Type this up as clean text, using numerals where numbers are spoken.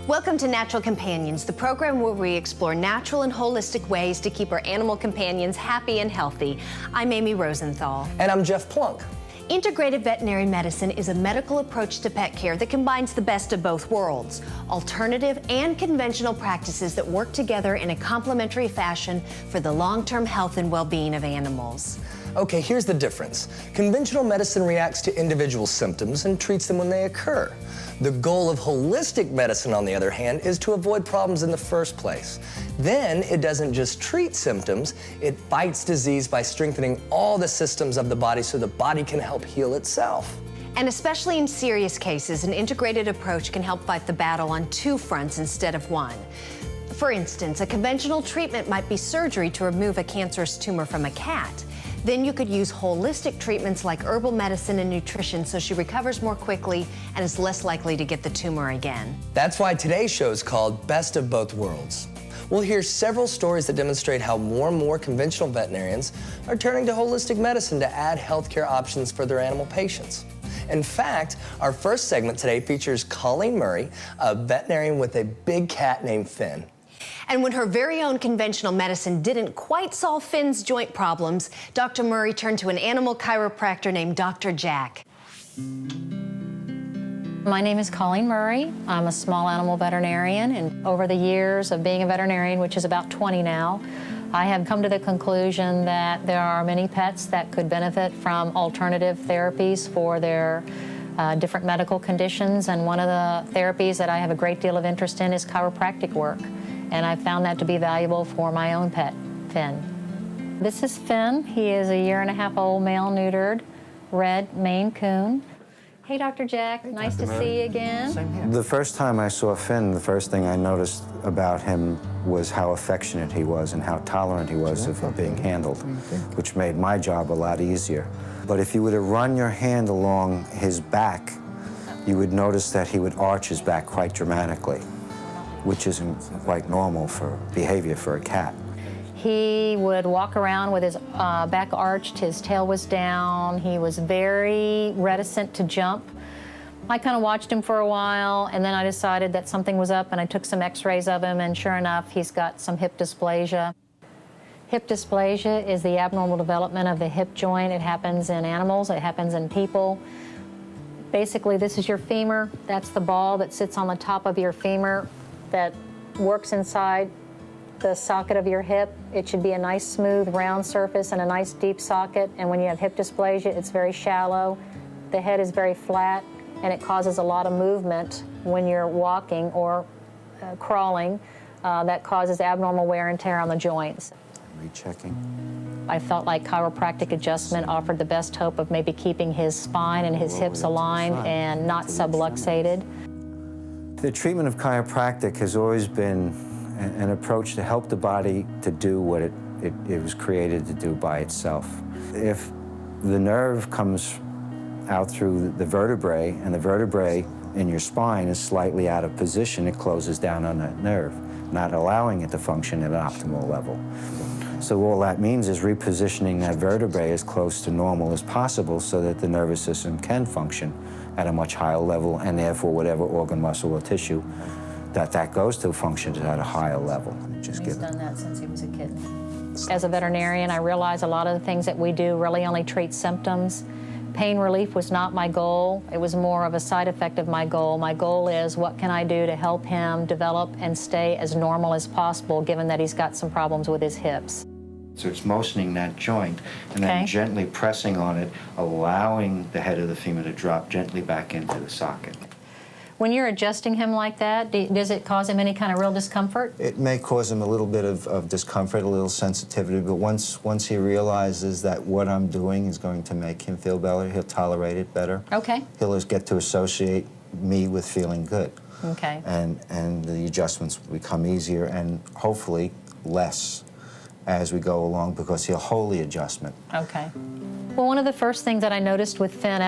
Welcome to Natural Companions, the program where we explore natural and holistic ways to keep our animal companions happy and healthy. I'm Amy Rosenthal. And I'm Jeff Plunk. Integrative veterinary medicine is a medical approach to pet care that combines the best of both worlds, alternative and conventional practices that work together in a complementary fashion for the long-term health and well-being of animals. Okay, here's the difference. Conventional medicine reacts to individual symptoms and treats them when they occur. The goal of holistic medicine, on the other hand, is to avoid problems in the first place. Then it doesn't just treat symptoms, it fights disease by strengthening all the systems of the body so the body can help heal itself. And especially in serious cases, an integrated approach can help fight the battle on two fronts instead of one. For instance, a conventional treatment might be surgery to remove a cancerous tumor from a cat. Then you could use holistic treatments like herbal medicine and nutrition so she recovers more quickly and is less likely to get the tumor again. That's why today's show is called Best of Both Worlds. We'll hear several stories that demonstrate how more and more conventional veterinarians are turning to holistic medicine to add healthcare options for their animal patients. In fact, our first segment today features Colleen Murray, a veterinarian with a big cat named Finn. And when her very own conventional medicine didn't quite solve Finn's joint problems, Dr. Murray turned to an animal chiropractor named Dr. Jack. My name is Colleen Murray. I'm a small animal veterinarian, and over the years of being a veterinarian, which is about 20 now, I have come to the conclusion that there are many pets that could benefit from alternative therapies for their different medical conditions, and one of the therapies that I have a great deal of interest in is chiropractic work. And I found that to be valuable for my own pet, Finn. This is Finn. He is a 1.5-year-old male neutered, red Maine Coon. Hey, Dr. Jack, nice to see you again. Same here. The first time I saw Finn, the first thing I noticed about him was how affectionate he was and how tolerant he was of being handled, which made my job a lot easier. But if you were to run your hand along his back, you would notice that he would arch his back quite dramatically, which isn't quite normal for behavior for a cat. He would walk around with his back arched, his tail was down, he was very reticent to jump. I kind of watched him for a while, and then I decided that something was up, and I took some x-rays of him, and sure enough, he's got some hip dysplasia. Hip dysplasia is the abnormal development of the hip joint. It happens in animals, it happens in people. Basically, this is your femur. That's the ball that sits on the top of your femur that works inside the socket of your hip. It should be a nice smooth round surface and a nice deep socket, and when you have hip dysplasia, it's very shallow. The head is very flat, and it causes a lot of movement when you're walking or crawling. That causes abnormal wear and tear on the joints. Rechecking. I felt like chiropractic adjustment offered the best hope of maybe keeping his spine and his hips aligned and not subluxated. The treatment of chiropractic has always been an approach to help the body to do what it was created to do by itself. If the nerve comes out through the vertebrae, and the vertebrae in your spine is slightly out of position, it closes down on that nerve, not allowing it to function at an optimal level. So all that means is repositioning that vertebrae as close to normal as possible so that the nervous system can function at a much higher level, and therefore whatever organ, muscle, or tissue that goes to functions at a higher level. He's done that since he was a kitten. As a veterinarian, I realize a lot of the things that we do really only treat symptoms. Pain relief was not my goal. It was more of a side effect of my goal. My goal is, what can I do to help him develop and stay as normal as possible, given that he's got some problems with his hips. So it's motioning that joint and then gently pressing on it, allowing the head of the femur to drop gently back into the socket. When you're adjusting him like that, does it cause him any kind of real discomfort? It may cause him a little bit of discomfort, a little sensitivity, but once he realizes that what I'm doing is going to make him feel better, he'll tolerate it better. Okay. He'll just get to associate me with feeling good. Okay. And the adjustments will become easier and hopefully less as we go along, because he'll hold the adjustment. Okay. Well, one of the first things that I noticed with Finn